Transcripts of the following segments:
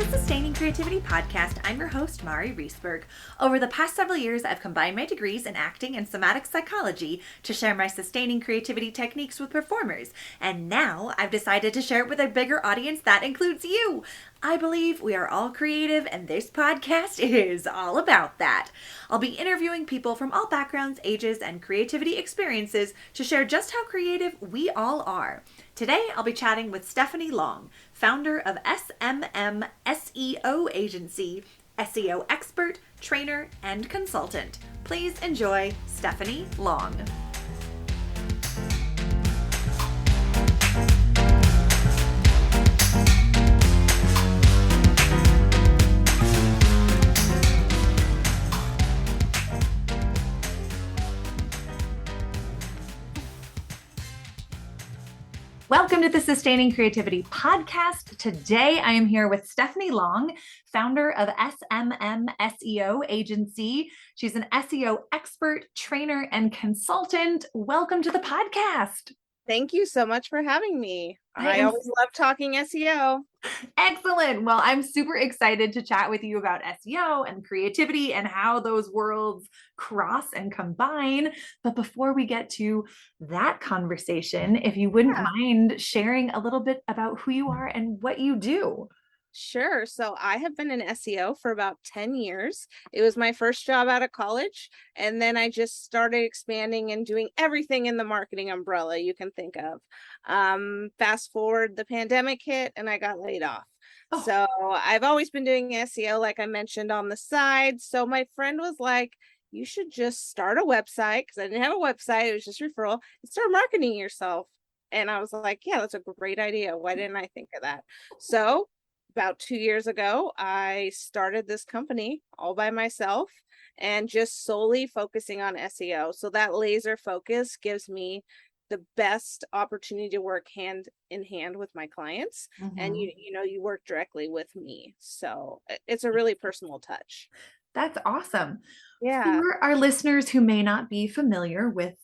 the Sustaining Creativity Podcast. I'm your host, Mari Reesberg. Over the past several years, I've combined my degrees in acting and somatic psychology to share my sustaining creativity techniques with performers. And now I've decided to share it with a bigger audience that includes you. I believe we are all creative, and this podcast is all about that. I'll be interviewing people from all backgrounds, ages, and creativity experiences to share just how creative we all are. Today, I'll be chatting with Stephanie Long, founder of SMM SEO agency, SEO expert, trainer, and consultant. Please enjoy Stephanie Long. Welcome to the Sustaining Creativity Podcast. Today, I am here with Stephanie Long, founder of SMM SEO agency. She's an SEO expert, trainer, and consultant. Welcome to the podcast. Thank you so much for having me. I always love talking SEO. Excellent. Well, I'm super excited to chat with you about SEO and creativity and how those worlds cross and combine. But before we get to that conversation, if you wouldn't mind sharing a little bit about who you are and what you do. Sure. So I have been in SEO for about 10 years. It was my first job out of college. And then I just started expanding and doing everything in the marketing umbrella you can think of. Fast forward, the pandemic hit and I got laid off. So I've always been doing SEO, like I mentioned, on the side. So my friend was like, you should just start a website, because I didn't have a website. It was just referral, and start marketing yourself. And I was like, yeah, that's a great idea. Why didn't I think of that? So about 2 years ago, I started this company all by myself and just solely focusing on SEO. So that laser focus gives me the best opportunity to work hand in hand with my clients. And you work directly with me. So it's a really personal touch. That's awesome. Yeah. For our listeners who may not be familiar with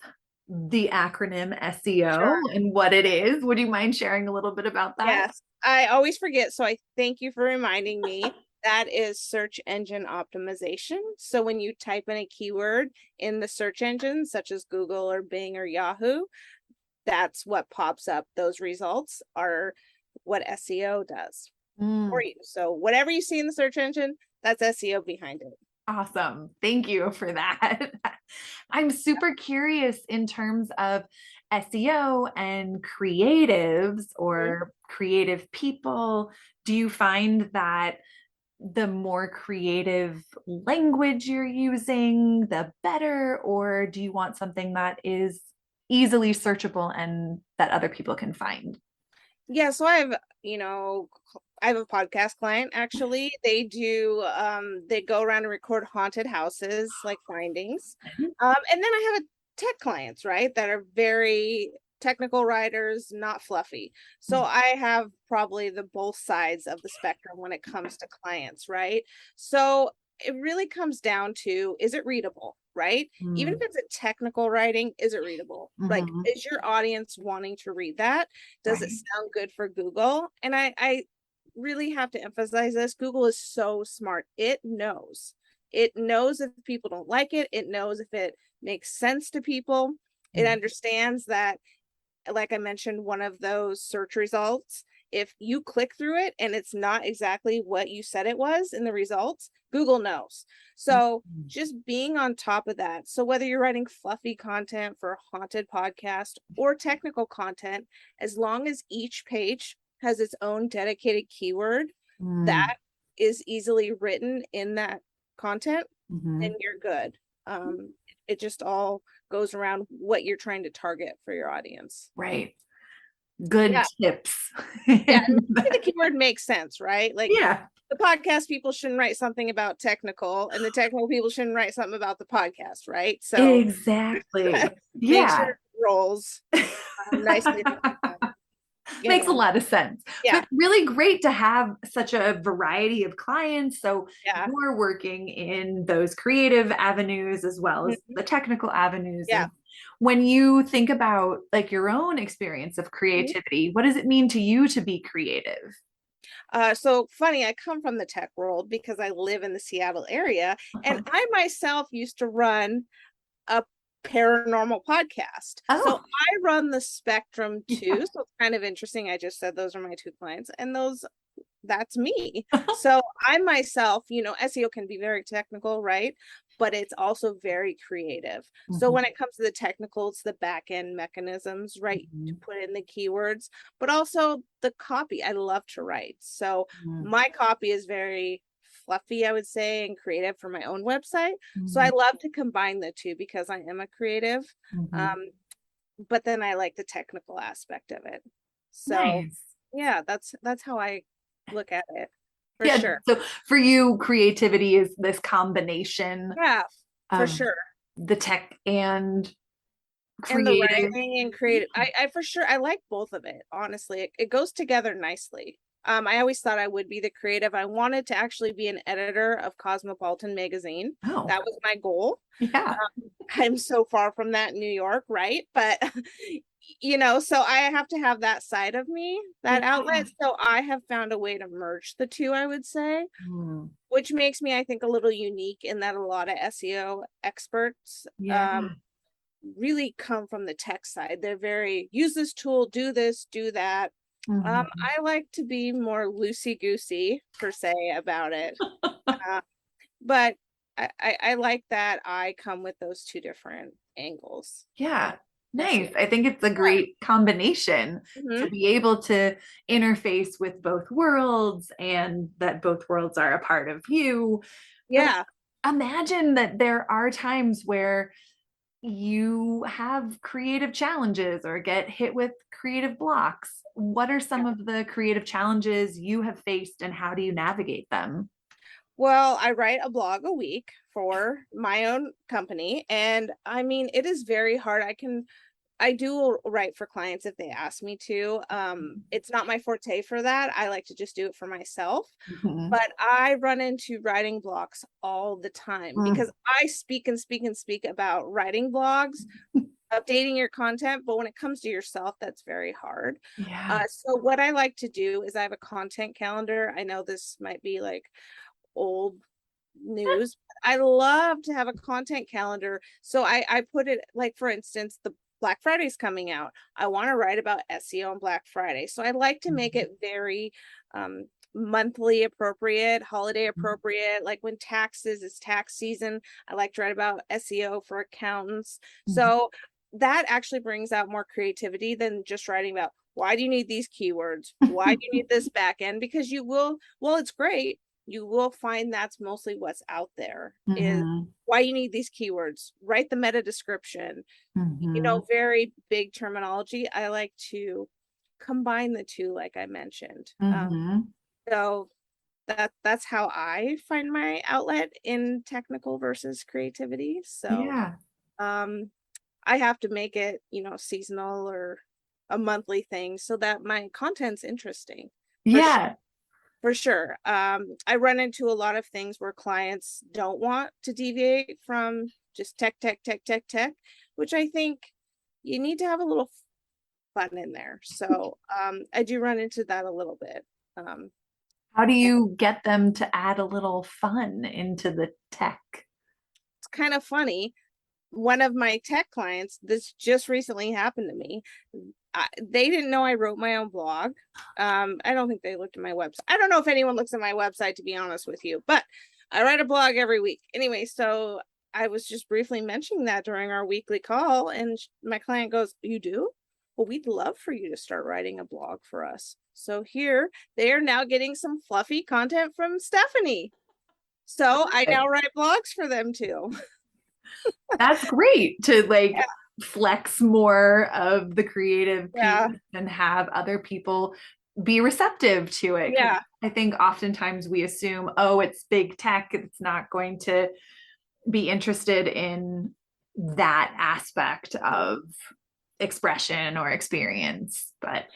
the acronym SEO and what it is, would you mind sharing a little bit about that? Yes, I always forget. So I thank you for reminding me. That is search engine optimization. So when you type in a keyword in the search engine, such as Google or Bing or Yahoo, that's what pops up. Those results are what SEO does for you. So whatever you see in the search engine, that's SEO behind it. Awesome. Thank you for that. I'm super curious in terms of SEO and creatives or creative people. Do you find that the more creative language you're using, the better, or do you want something that is easily searchable and that other people can find? Yeah, so I have a podcast client, actually. They do, they go around and record haunted houses, like findings. And then I have a tech clients, right, that are very technical writers, not fluffy. So I have probably the both sides of the spectrum when it comes to clients, right? So it really comes down to, is it readable? Right? Even if it's a technical writing, is it readable? Like, is your audience wanting to read that? Does it sound good for Google? And I really have to emphasize this. Google is so smart. It knows if people don't like it. It knows if it makes sense to people. It understands that, like I mentioned, one of those search results, if you click through it and it's not exactly what you said it was in the results, Google knows. So just being on top of that. So whether you're writing fluffy content for a haunted podcast or technical content, as long as each page has its own dedicated keyword that is easily written in that content, then you're good. It just all goes around what you're trying to target for your audience. Right. Good tips. Yeah, and the keyword makes sense, right? Like, the podcast people shouldn't write something about technical, and the technical people shouldn't write something about the podcast, right? So exactly. Make sure it rolls nicely. Makes a lot of sense. But really great to have such a variety of clients. So you're working in those creative avenues as well as the technical avenues. Yeah. And when you think about like your own experience of creativity, what does it mean to you to be creative? So funny, I come from the tech world because I live in the Seattle area, and Uh-huh. I myself used to run a paranormal podcast. So Oh, I run the spectrum yeah. too. So it's kind of interesting. I just said those are my two clients, and that's me. So I myself, SEO can be very technical, right? But it's also very creative. So when Mhm. it comes to the technical, it's the back end mechanisms, right? To Mhm. put in the keywords, but also the copy. I love to write. So Mhm. my copy is very fluffy, I would say, and creative for my own website. So I Mhm. love to combine the two because I am a creative. Mhm. Um, but then I like the technical aspect of it. So Nice. yeah, that's how I look at it for Yeah. sure. So for you, creativity is this combination Yeah, for of sure. the tech and And the creative. writing and creative, I for sure I like both of it, honestly. It goes together nicely. I always thought I would be the creative. I wanted to actually be an editor of Cosmopolitan magazine. Oh, That was my goal. yeah. I'm so far from that in New York, right? But so I have to have that side of me, that Yeah. outlet. So I have found a way to merge the two, I would say, Mm. which makes me, I think, a little unique in that a lot of SEO experts Yeah. really come from the tech side. They're very use this tool, do this, do that. Mhm. I like to be more loosey goosey per se about it. Uh, but I like that I come with those two different angles Yeah. of Nice. SEO. I think it's a great combination Yeah. to be able to interface with both worlds and that both worlds are a part of you. But Yeah. imagine that there are times where you have creative challenges or get hit with creative blocks. What are some of the creative challenges you have faced and how do you navigate them? Well, I write a blog a week for my own company. And I mean, it is very hard. I do write for clients if they ask me to. It's not my forte for that. I like to just do it for myself. Mhm. But I run into writing blocks all the time Mm. because I speak and speak and speak about writing blogs, updating your content. But when it comes to yourself, that's very hard. Yeah. So what I like to do is I have a content calendar. I know this might be like old news. I love to have a content calendar. So I put it like, for instance, the Black Friday's coming out. I want to write about SEO on Black Friday. So I like to make it very um, monthly appropriate, holiday appropriate. Like when taxes is tax season, I like to write about SEO for accountants. Mhm. So that actually brings out more creativity than just writing about why do you need these keywords? Why do you need this back end? Because you will, well, it's great, you will find that's mostly what's out there is Mhm. why you need these keywords. Write the meta description, Mhm. very big terminology. I like to combine the two, like I mentioned. Mhm. So that's how I find my outlet in technical versus creativity. So Yeah. um I have to make it, seasonal or a monthly thing so that my content's interesting for sure. Yeah. For sure. I run into a lot of things where clients don't want to deviate from just tech, tech, tech, tech, tech, which I think you need to have a little fun in there. So I do run into that a little bit. Um, How do and you get them to add a little fun into the tech? it's kind of funny. One of my tech clients, this just recently happened to me. They didn't know I wrote my own blog. I don't think they looked at my website. I don't know if anyone looks at my website, to be honest with you, but I write a blog every week. Anyway, so I was just briefly mentioning that during our weekly call, and my client goes, "You do? Well, we'd love for you to start writing a blog for us." So here they are now getting some fluffy content from Stephanie. So I now write blogs for them too. That's great to like flex more of the creative piece Yeah. and have other people be receptive to it. Because Yeah. I think oftentimes we assume, oh, it's big tech, it's not going to be interested in that aspect of expression or experience. But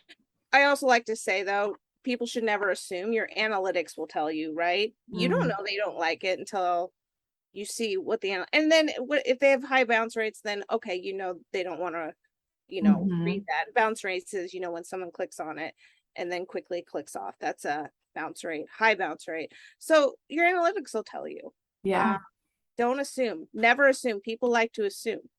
I also like to say though, people should never assume. Your analytics will tell you, right? You don't mm, know they don't like it until you see what and then if they have high bounce rates, then okay, they don't want to, read mhm, that. Bounce rates is, when someone clicks on it. and then quickly clicks off. That's a bounce rate, high bounce rate. So your analytics will tell you. Yeah, Don't assume. Never assume. People like to assume.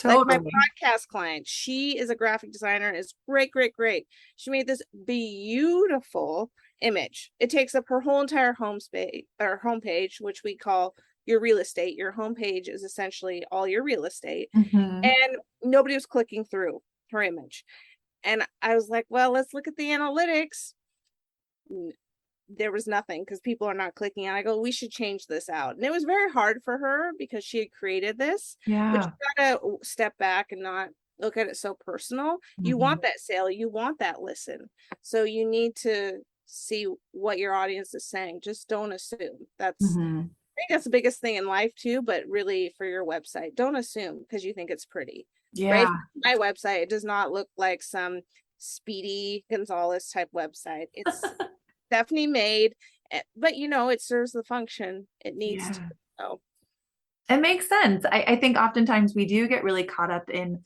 Like my totally. podcast client, she is a graphic designer, is great, great, great. She made this beautiful image. It takes up her whole entire homepage, which we call your real estate. Your homepage is essentially all your real estate. Hmm. And nobody was clicking through her image. And I was like, well, let's look at the analytics. There was nothing because people are not clicking. And I go, we should change this out. And it was very hard for her because she had created this, but Yeah. you gotta step back and not look at it so personal. You Hmm. want that sale, you want that listen. So you need to see what your audience is saying. Just don't assume. Hmm. I think that's the biggest thing in life too, but really for your website, don't assume because you think it's pretty, right? Yeah. My website, it does not look like some Speedy Gonzalez type website. It's Stephanie made, but it serves the function it needs to. Yeah. So It makes sense. I think oftentimes we do get really caught up in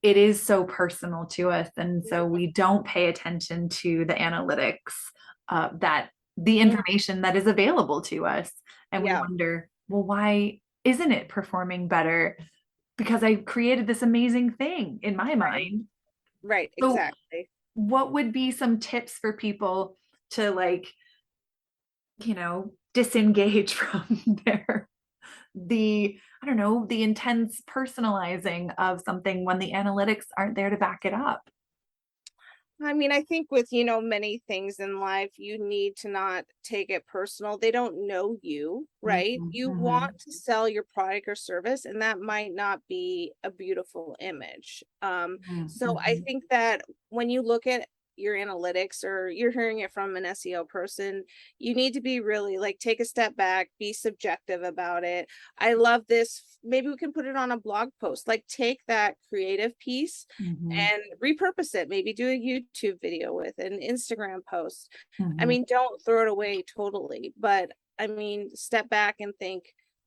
it is so personal to us. And so we don't pay attention to the analytics, that the mhm, information that is available to us. And we yeah, wonder, well, why isn't it performing better? Because I created this amazing thing in my right, mind. right, So, exactly. what would be some tips for people to disengage from I don't know, the intense personalizing of something when the analytics aren't there to back it up? I mean, I think with, many things in life, you need to not take it personal. They don't know you, right? Mhm, You mhm, want to sell your product or service, and that might not be a beautiful image. mhm, So I mhm, think that when you look at your analytics or you're hearing it from an SEO person, you need to be really like take a step back, be subjective about it. I love this. Maybe we can put it on a blog post. Like take that creative piece mhm, and repurpose it. Maybe do a YouTube video with an Instagram post. I mhm, mean, don't throw it away totally, but I mean, step back and think,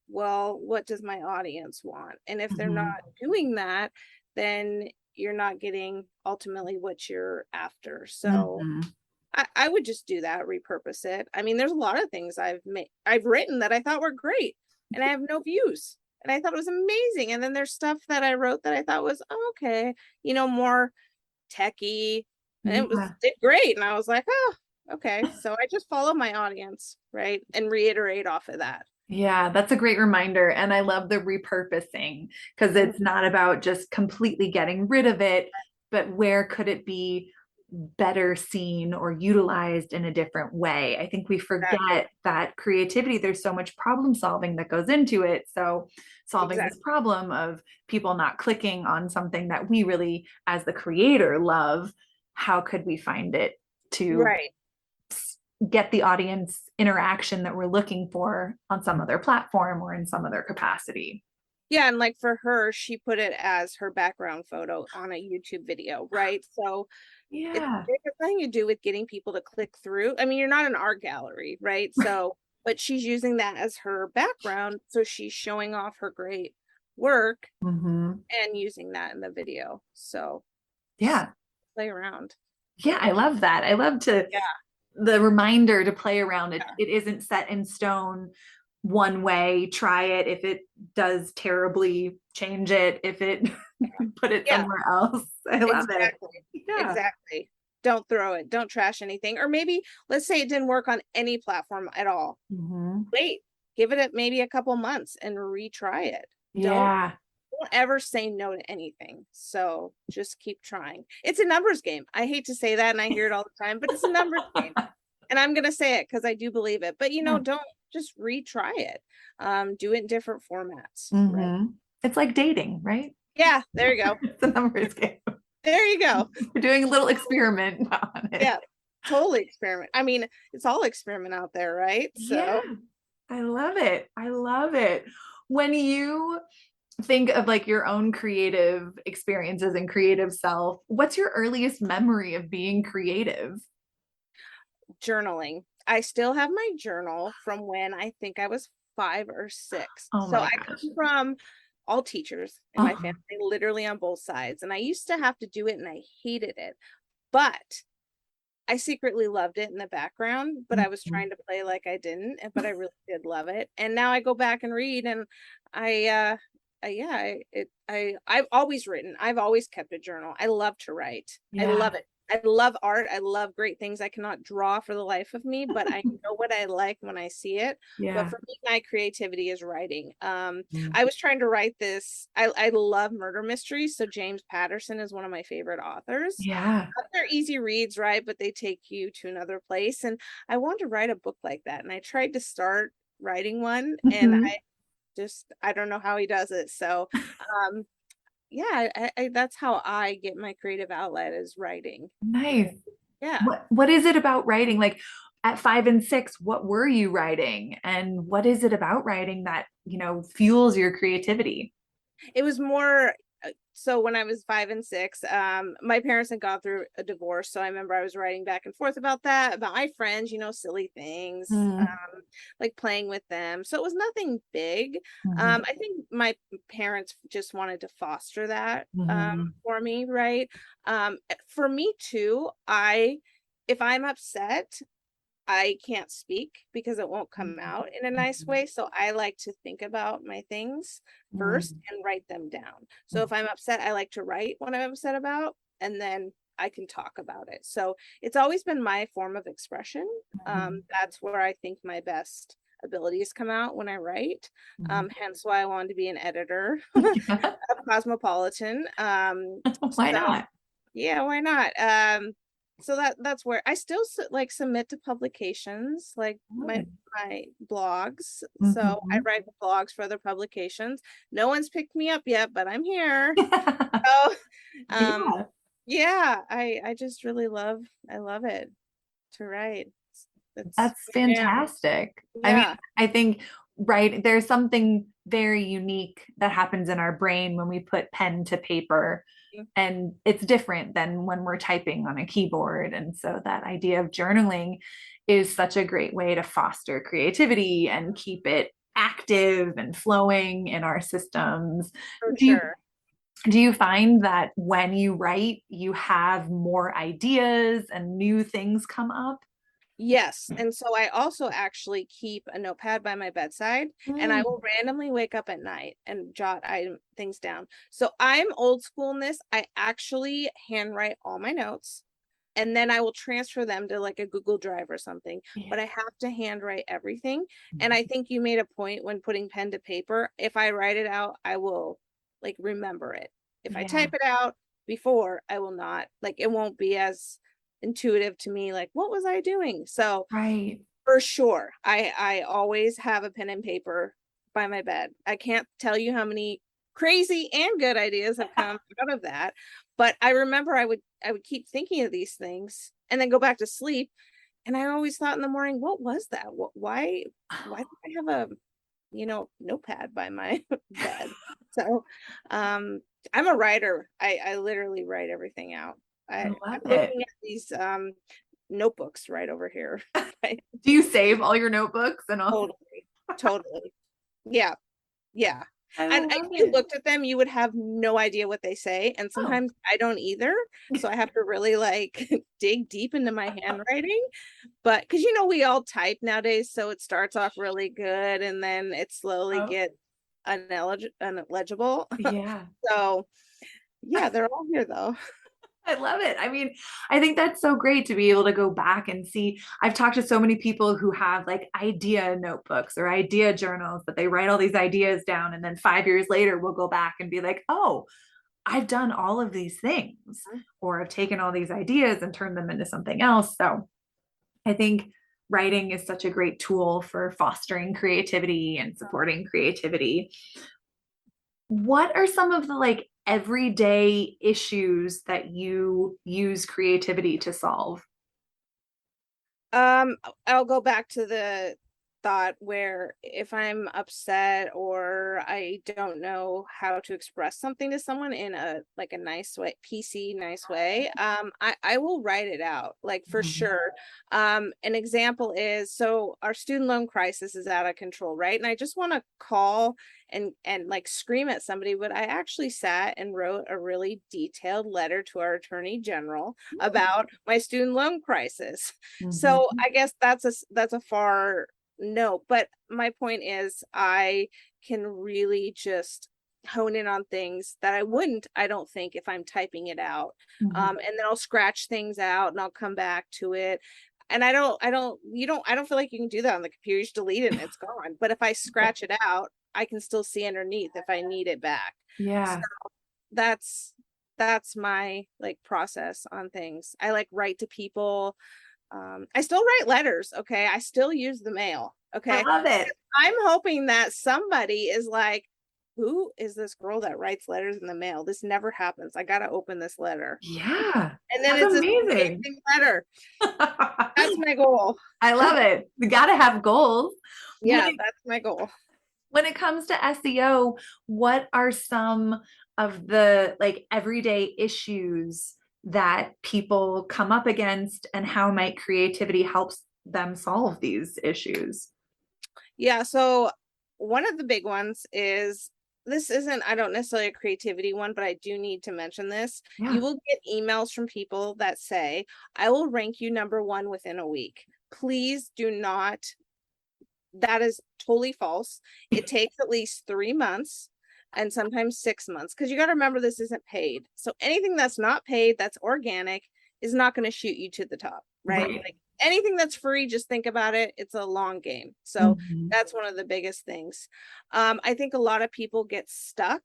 well, what does my audience want? And if they're not mhm, doing that, then you're not getting ultimately what you're after. So mhm. I would just do that, repurpose it. I mean, there's a lot of things I've written that I thought were great and I have no views. And I thought it was amazing. And then there's stuff that I wrote that I thought was okay, more techie. And it was Yeah. did great. And I was like, oh, okay. So I just follow my audience, right? And reiterate off of that. Yeah, that's a great reminder. And I love the repurposing because Mhm. it's not about just completely getting rid of it, but where could it be better seen or utilized in a different way? I think we Exactly. forget that creativity, there's so much problem solving that goes into it. So, solving this Exactly. problem of people not clicking on something that we really, as the creator, love, how could we find it to Right. get the audience interaction that we're looking for on some other platform or in some other capacity? Yeah, and like for her, she put it as her background photo on a YouTube video, right? So Yeah. it has nothing to do with getting people to click through. I mean, you're not an art gallery, right? So, but she's using that as her background, so she's showing off her great work Hmm. and using that in the video. So just Yeah. play around. Yeah. I love that. I love Yeah, the reminder to play around it. It isn't set in stone one way. Try it. If it does terribly, change it. If it put it yeah, somewhere else. I love it. exactly. Yeah. Exactly. Don't throw it. Don't trash anything. Or maybe let's say it didn't work on any platform at all. Hmm. Wait, give it maybe a couple months and retry it. Don't Yeah. don't ever say no to anything. So just keep trying. It's a numbers game. I hate to say that and I hear it all the time, but it's a numbers game. And I'm gonna say it because I do believe it. But Yeah. don't just retry it. Do it in different formats. Right. Hmm. It's like dating, right? Yeah, there you go. It's a numbers game. There you go. We're doing a little experiment on it. Yeah, totally experiment. I mean, it's all experiment out there, right? Yeah, So I love it. I love it. When you think of like your own creative experiences and creative self, what's your earliest memory of being creative? journaling. I still have my journal from when I think I was 5 or 6. Oh So my I gosh. come from all teachers in my Uh-huh. family, literally on both sides. And I used to have to do it and I hated it. But I secretly loved it in the background, but I was Mhm. trying to play like I didn't, but I really did love it. And now I go back and read, and I yeah, I've always written. I've always kept a journal. I love to write. I Yeah. love it. I love art. I love great things. I cannot draw for the life of me, but I know what I like when I see it. But Yeah. for me, my creativity is writing. Mm. I was trying to write this. I love murder mysteries, so James Patterson is one of my favorite authors. Yeah. They're easy reads, right? But they take you to another place. And I wanted to write a book like that. And I tried to start writing one, and Mhm. I don't know how he does it. So um yeah, that's how I get my creative outlet, is writing. Nice. Yeah. What is it about writing? Like at 5 and 6, what were you writing? And what is it about writing that, fuels your creativity? It was more so when I was 5 and 6, my parents had gone through a divorce. So I remember I was writing back and forth about that, about my friends, silly things, Mm. like playing with them. So it was nothing big. Mhm. I think my parents just wanted to foster that Mhm. for me, right? For me too, if I'm upset, I can't speak because it won't come out in a nice Mhm. way. So I like to think about my things first Mhm. and write them down. So Mhm. if I'm upset, I like to write what I'm upset about, and then I can talk about it. So it's always been my form of expression. Mhm. That's where I think my best abilities come out, when I write. Mhm. Hence why I wanted to be an editor Yeah. of Cosmopolitan. Why So not? yeah, why not? So that's where I still like submit to publications, like my blogs. So I Mhm. write blogs for other publications. No one's picked me up yet, but I'm here. So um Yeah. yeah, I just really I love it to write. It's That's my jam. fantastic. I mean, Yeah. I think, right, there's something very unique that happens in our brain when we put pen to paper, and it's different than when we're typing on a keyboard. And so that idea of journaling is such a great way to foster creativity and keep it active and flowing in our systems. For Do you sure. do you find that when you write, you have more ideas and new things come up? Yes. And so I also actually keep a notepad by my bedside, and I Mm. will randomly wake up at night and jot things down. So I'm old school in this. I actually handwrite all my notes, and then I will transfer them to like a Google Drive or something. Yeah. But I have to handwrite everything. And I think you made a point when putting pen to paper. If I write it out, I will like remember it. If I Yeah. type it out before, I will not, like, it won't be as intuitive to me, like what was I doing? So Right. for sure, I always have a pen and paper by my bed. I can't tell you how many crazy and good ideas have come out of that. But I remember I would keep thinking of these things and then go back to sleep. And I always thought in the morning, what was that? Why did I have a notepad by my bed? So I'm a writer. I literally write everything out. I I'm love it. looking at these notebooks right over here. Right. Do you save all your notebooks and all? Totally. Totally. Yeah. Yeah. I And love if you it. looked at them, you would have no idea what they say. And Oh. sometimes I don't either. So I have to really like dig deep into my handwriting. But because we all type nowadays, so it starts off really good and then it slowly Oh, gets unlegible. yeah. So yeah, they're all here though. I love it. I mean, I think that's so great to be able to go back and see. I've talked to so many people who have like idea notebooks or idea journals that they write all these ideas down. And then 5 years later, we'll go back and be like, oh, I've done all of these things, or I've taken all these ideas and turned them into something else. So I think writing is such a great tool for fostering creativity and supporting creativity. What are some of the like everyday issues that you use creativity to solve? Um, I'll go back to thought where if I'm upset or I don't know how to express something to someone in a like a nice way, PC nice way, I will write it out, like for Mhm. sure. An example is, so our student loan crisis is out of control, right? And I just want to call and like scream at somebody, but I actually sat and wrote a really detailed letter to our attorney general about my student loan crisis. So Mhm. I guess that's a far no, but my point is I can really just hone in on things that I wouldn't, I don't think, if I'm typing it out. Mhm. And then I'll scratch things out and I'll come back to it. And I don't feel like you can do that on the computer. You just delete it and it's gone. But if I scratch it out, I can still see underneath if I need it back. So Yeah. that's that's my like process on things. I like write to people. I still write letters, okay? I still use the mail, I okay? love it. I'm hoping that somebody is like, who is this girl that writes letters in the mail? This never happens. I gotta open this letter. Yeah. And then That's it's this amazing. amazing letter. That's my goal. I love it. We got to have goals. When Yeah, it, that's my goal. when it comes to SEO, what are some of the like everyday issues that people come up against, and how might creativity helps them solve these issues? Yeah, so one of the big ones is, this isn't, I don't necessarily a creativity one, but I do need to mention this. Yeah. You will get emails from people that say, I will rank you number one within a week. Please do not, that is totally false. It takes at least 3 months and sometimes 6 months, because you got to remember this isn't paid. So anything that's not paid, that's organic, is not going to shoot you to the top, right? Right. Like anything that's free, just think about it. It's a long game. So Mhm. that's one of the biggest things. I think a lot of people get stuck.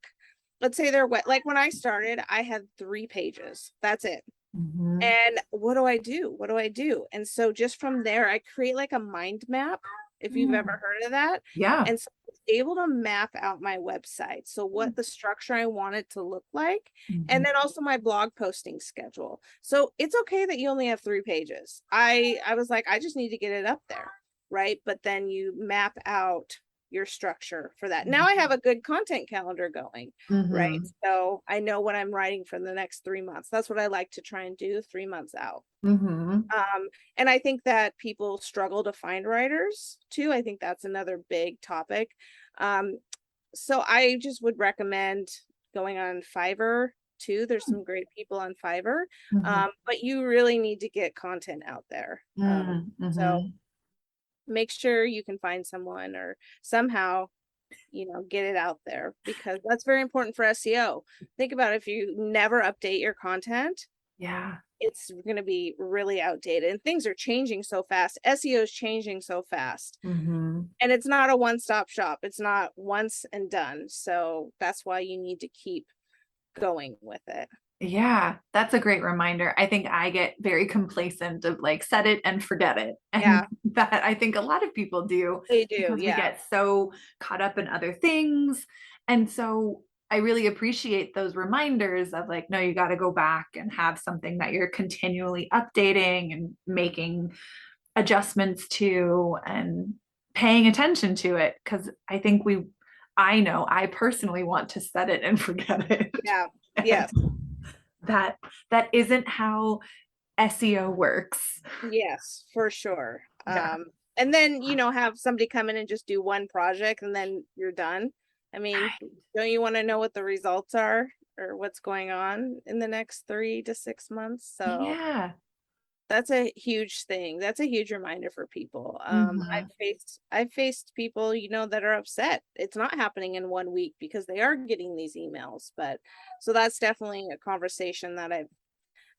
Let's say they're wet. Like when I started, I had 3 pages. That's it. Mhm. And what do I do? What do I do? And so just from there, I create like a mind map, if you've ever Mm. heard of that. Yeah. And so I was able to map out my website. So what the structure I want it to look like, and Mhm. then also my blog posting schedule. So it's okay that you only have 3 pages. I was like, I just need to get it up there, right? But then you map out your structure for that. Now I have a good content calendar going, right? Mhm. So I know what I'm writing for the next 3 months. That's what I like to try and do, 3 months out. Mhm. And I think that people struggle to find writers too. I think that's another big topic. Um, so I just would recommend going on Fiverr too. There's some great people on Fiverr, Mhm. but you really need to get content out there. So Mhm. make sure you can find someone or somehow, get it out there, because that's very important for SEO. Think about it, if you never update your content, Yeah. it's going to be really outdated, and things are changing so fast. SEO is changing so fast, Mhm. and it's not a one-stop shop. It's not once and done. So that's why you need to keep going with it. Yeah, that's a great reminder. I think I get very complacent of like set it and forget it. And Yeah, that I think a lot of people do they do. because we Yeah. get so caught up in other things. And so I really appreciate those reminders of like, no, you got to go back and have something that you're continually updating and making adjustments to and paying attention to it. Cause I know I personally want to set it and forget it. Yeah. And Yes. that that isn't how SEO works. Yes, for sure. Yeah. And then, have somebody come in and just do one project and then you're done. I mean, Right. don't you want to know what the results are or what's going on in the next 3 to 6 months? So Yeah. that's a huge thing. That's a huge reminder for people. Mhm. I've faced people, that are upset. It's not happening in one week because they are getting these emails. But so that's definitely a conversation that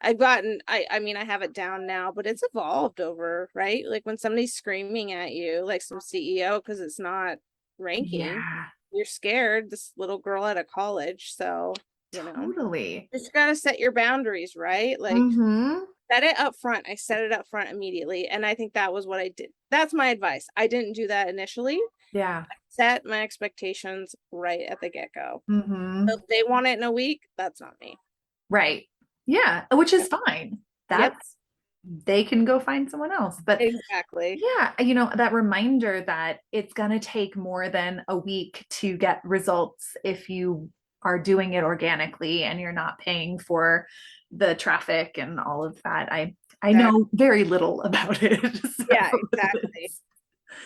I've gotten. I mean, I have it down now, but it's evolved over, right? Like when somebody's screaming at you, like some CEO, because it's not ranking, Yeah. you're scared, this little girl out of college. So, Totally. just gotta set your boundaries, right? Like Mhm. set it up front. I set it up front immediately. And I think that was what I did. That's my advice. I didn't do that initially. Yeah. Set my expectations right at the get-go. So Mhm. if they want it in a week, that's not me. Right. Yeah, which Yeah. is fine. Yep. That's they can go find someone else. But Exactly. yeah, that reminder that it's going to take more than a week to get results if you are doing it organically and you're not paying for the traffic and all of that. I Exactly. know very little about it. Yeah, exactly.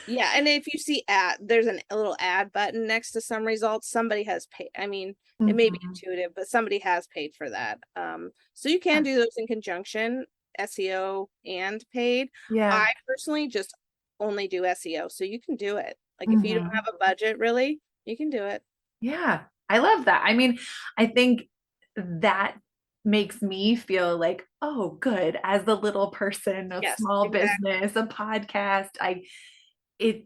Yeah, and if you see there's a little ad button next to some results, somebody has paid. I mean, it may be Mhm. intuitive, but somebody has paid for that. So you can do those in conjunction, SEO and paid. Yeah. I personally just only do SEO, so you can do it. Like if you don't Mhm. have a budget, really, you can do it. Yeah, I love that. I mean, I think that makes me feel like, oh, good. As the little person, a Yes, small exactly. business, a podcast, it,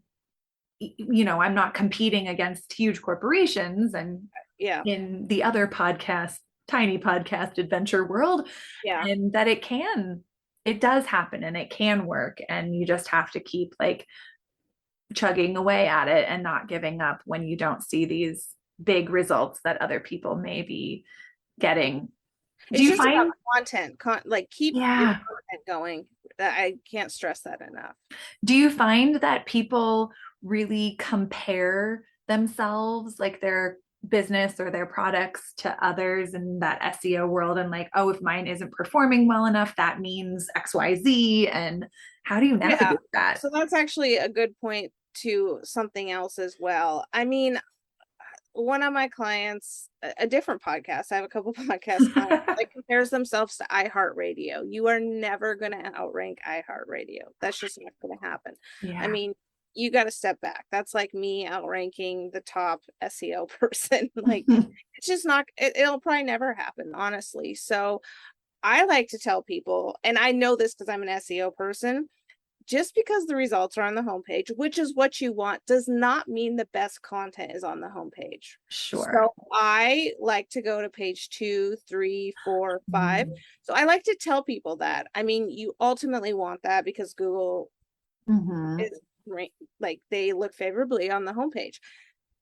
I'm not competing against huge corporations and Yeah, in the other podcast, tiny podcast adventure world, yeah. and that it does happen and it can work. And you just have to keep like chugging away at it and not giving up when you don't see these big results that other people may be getting. Do It's you just about find, content, like keep your yeah, content going. I can't stress that enough. do you find that people really compare themselves, like their business or their products to others in that SEO world and like, oh, if mine isn't performing well enough, that means XYZ? And how do you Yeah. navigate that? So that's actually a good point to something else as well. I mean, one of my clients, a different podcast, I have a couple podcast clients, like compares themselves to iHeartRadio. You are never going to outrank iHeartRadio. That's just not going to happen. I Yeah. mean, you got to step back. That's like me outranking the top SEO person. Like, it's just not, it'll probably never happen, honestly. So I like to tell people, and I know this because I'm an SEO person, just because the results are on the homepage, which is what you want, does not mean the best content is on the homepage. Sure. So I like to go to page 2, 3, 4, 5. So I like to tell people that. I mean, you ultimately want that because Google Mm-hmm. is like they look favorably on the homepage,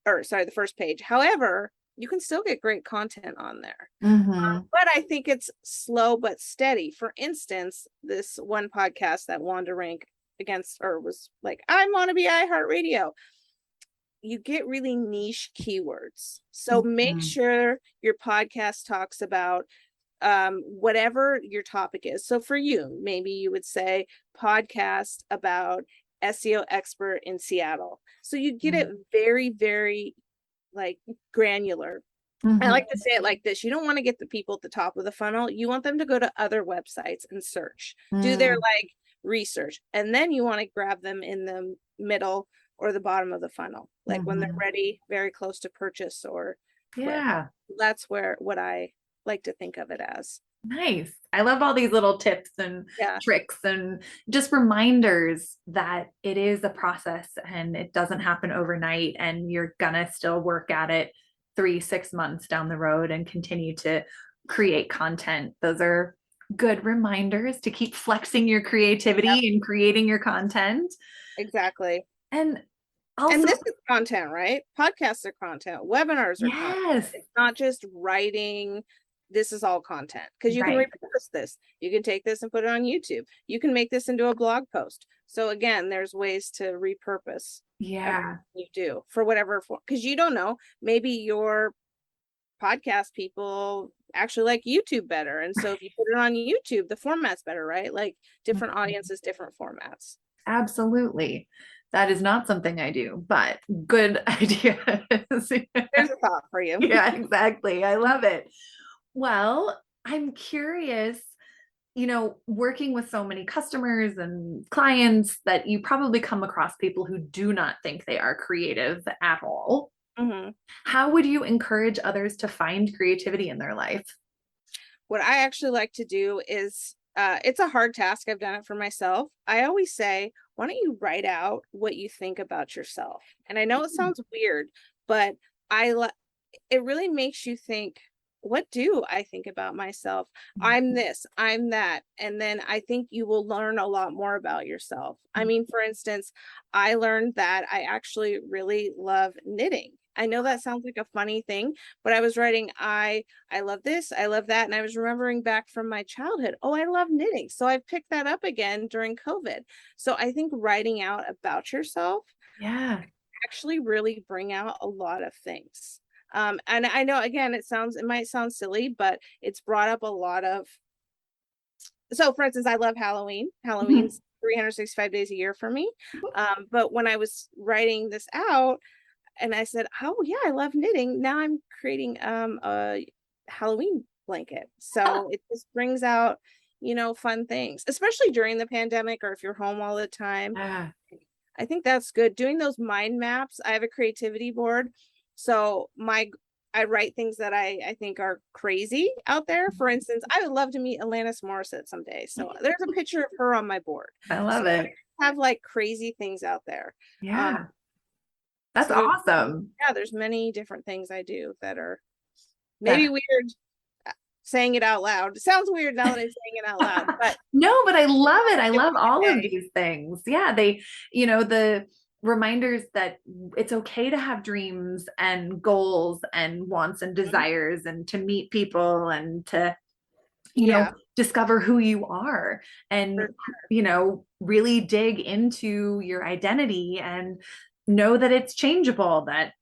or sorry, the first page. However, you can still get great content on there. Mm-hmm. But I think it's slow but steady. For instance, this one podcast that wanted to rank against or was like, I want to be iHeartRadio. You get really niche keywords. So make Mm-hmm. sure your podcast talks about whatever your topic is. So for you, maybe you would say podcast about SEO expert in Seattle. So you get it very, very like granular. I Mm-hmm. like to say it like this. You don't want to get the people at the top of the funnel. You want them to go to other websites and search, do their Mm-hmm. like research. And then you want to grab them in the middle or the bottom of the funnel, like when they're Mm-hmm. ready, very close to purchase or whatever. Yeah. That's where what I like to think of it as. Nice. I love all these little tips and Yeah, tricks and just reminders that it is a process and it doesn't happen overnight and you're gonna still work at it 3, 6 months down the road and continue to create content. Those are good reminders to keep flexing your yeah, creativity and creating your content. exactly. And And also, this is content, right? Podcasts are content, webinars are content. yes, It's not just writing. This is all content because you can right. repurpose this. You can take this and put it on YouTube. You can make this into a blog post. So again, there's ways to repurpose everything Yeah. you do for whatever form. Because you don't know, maybe your podcast people actually like YouTube better. And so if you put it on YouTube, the format's better, right? Like different audiences, different formats. Absolutely. That is not something I do, but good idea. There's a thought for you. Yeah, exactly. I love it. Well, I'm curious, working with so many customers and clients that you probably come across people who do not think they are creative at all. Mhm. How would you encourage others to find creativity in their life? What I actually like to do is it's a hard task. I've done it for myself. I always say, why don't you write out what you think about yourself? And I know it sounds weird, but it really makes you think, what do I think about myself? I'm this, I'm that. And then I think you will learn a lot more about yourself. I mean, for instance, I learned that I actually really love knitting. I know that sounds like a funny thing, but I was writing, I love this, I love that. And I was remembering back from my childhood, oh, I love knitting. So I picked that up again during COVID. So I think writing out about yourself Yeah. actually really bring out a lot of things. And I know, again, it might sound silly, but it's brought up a lot of, so for instance, I love Halloween. Mhm. Halloween's 365 days a year for me. But when I was writing this out and I said, oh yeah, I love knitting. Now I'm creating a Halloween blanket. So it just brings out, fun things, especially during the pandemic or if you're home all the time. Yeah. I think that's good. Doing those mind maps. I have a creativity board. So I write things that I think are crazy out there. For instance, I would love to meet Alanis Morissette someday. So there's a picture of her on my board. I So love I it. have like crazy things out there. Yeah. That's So there's, awesome. yeah, there's many different things I do that are maybe That weird saying it out loud. It sounds weird now that I'm saying it out loud, but No, but I love it. I it love was all of okay. these things. Yeah, the reminders that it's okay to have dreams and goals and wants and desires and to meet people and to, Yeah, discover who you are and, for really dig into your identity and know that it's changeable, that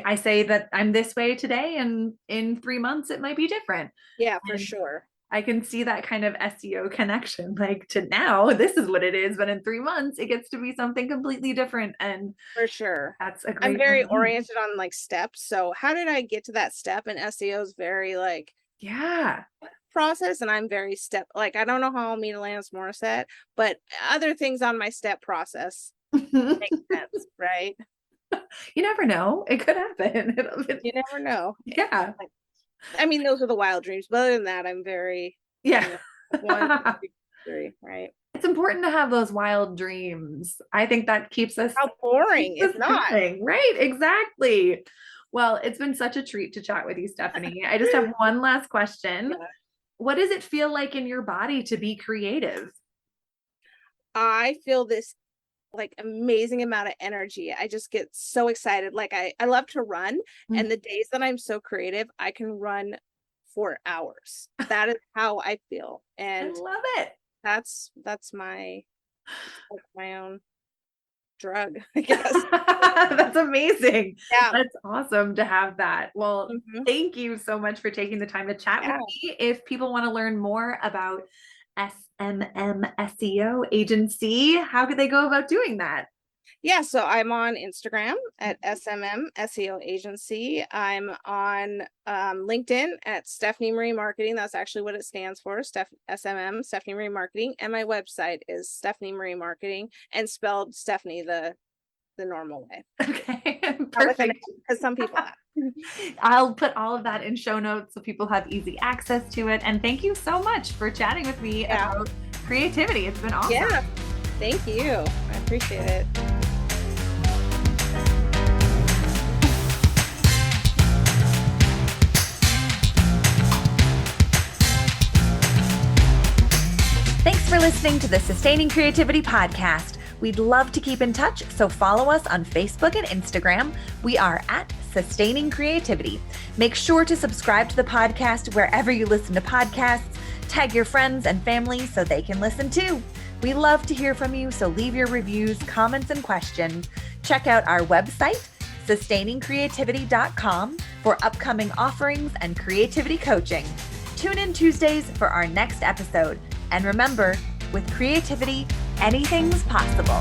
I say that I'm this way today and in 3 months it might be different. yeah, for And sure. I can see that kind of SEO connection, like to now, this is what it is, but in 3 months, it gets to be something completely different. And For sure. that's a I'm great very reminder. oriented on like steps. So how did I get to that step? And SEO is very like Yeah. process, and I'm very like I don't know how I'll meet Alanis Morissette, but other things on my step process You make sense, right? never know. It could happen. You never know. Yeah. Like, I mean, those are the wild dreams, but other than that, I'm very, Yeah. you know, one, two, three, right? It's important to have those wild dreams. I think that How boring keeps is us not. going. Right. Exactly. Well, it's been such a treat to chat with you, Stephanie. I just have one last question. Yeah. What does it feel like in your body to be creative? I feel this like amazing amount of energy. I just get so excited. Like I love to run, Mm. and the days that I'm so creative, I can run for hours. That is how I feel. I And love it. that's my like my own drug, I guess. That's amazing. Yeah. That's awesome to have that. Well, Mhm. thank you so much for taking the time to chat with Yeah. me. If people want to learn more about SMM SEO agency, how could they go about doing that? Yeah, so I'm on Instagram at SMM SEO Agency. I'm on LinkedIn at Stephanie Marie Marketing. That's actually what it stands for, SMM, Stephanie Marie Marketing. And my website is Stephanie Marie Marketing, and spelled Stephanie the normal way. Okay, Not with an, perfect. because some people have. I'll put all of that in show notes so people have easy access to it. And thank you so much for chatting with me Yeah. about creativity. It's been awesome. Yeah. Thank you. I appreciate it. Thanks for listening to the Sustaining Creativity Podcast. We'd love to keep in touch, so follow us on Facebook and Instagram. We are at Sustaining Creativity. Make sure to subscribe to the podcast wherever you listen to podcasts. Tag your friends and family so they can listen too. We love to hear from you, so leave your reviews, comments, and questions. Check out our website, sustainingcreativity.com, for upcoming offerings and creativity coaching. Tune in Tuesdays for our next episode. And remember, with creativity, anything's possible.